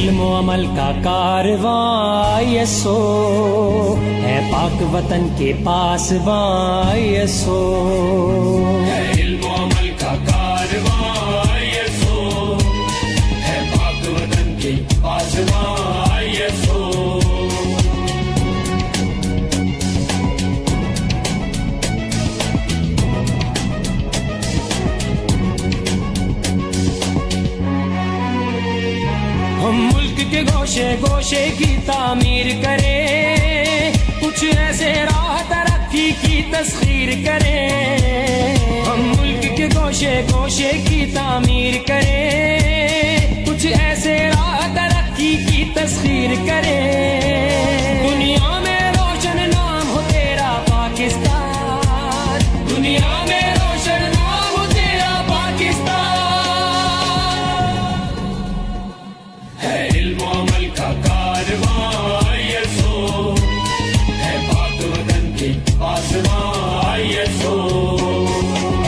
इल्म व अमल का कारवां ये सो है पाक वतन के पासबां ये सो है इल्म व अमल का कारवां ये सो है पाक वतन के पासबां ये सो। हम मुल्क के गोशे गोशे की तामीर करें, कुछ ऐसे राह तरक्की की तस्खीर करें। हम मुल्क के गोशे गोशे की तामीर करें, कुछ ऐसे राह तरक्की की तस्खीर करें। दुनिया में रोशन नाम हो तेरा पाकिस्तान, दुनिया में रोशन नाम हो तेरा पाकिस्तान। है इल्म व अमल का कारवां ये सो है पाक वतन के पासबां ये सो।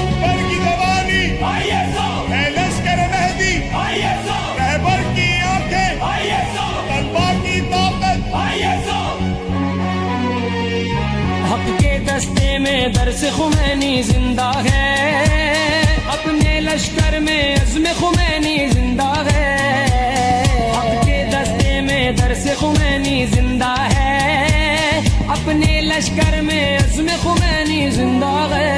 अकबर की जवानी है लश्कर मेहदी, रहबर की आंखें तलवार की ताकत। हक के दस्ते में दर्स खुमैनी जिंदा है, अपने लश्कर में अज़्म खुमैनी जिंदा है। हक के दस्ते में दर्स खुमैनी जिंदा है, अपने लश्कर में अज़्म खुमैनी जिंदा है।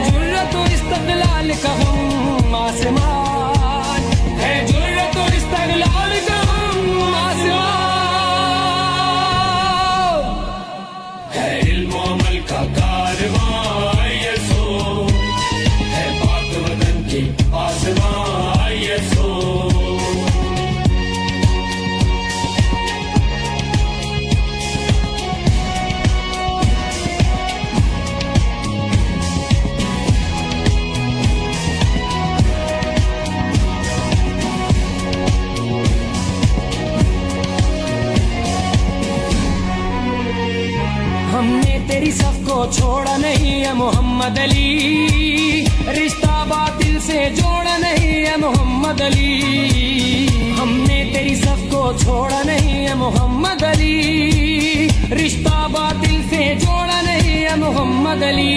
जुर्रत और इस्तक़लाल का हम आसमान है, जुर्रत और इस्तक़लाल का हम आसमान। है इल्म व अमल का कारवां ये सो है पाक वतन के पासबां ये सो। हमने तेरी सफ को छोड़ा नहीं है मोहम्मद अली, रिश्ता बातिल से जोड़ा नहीं है मोहम्मद अली। हमने तेरी सफ को छोड़ा नहीं है मोहम्मद अली, रिश्ता बातिल से जोड़ा नहीं है मोहम्मद अली।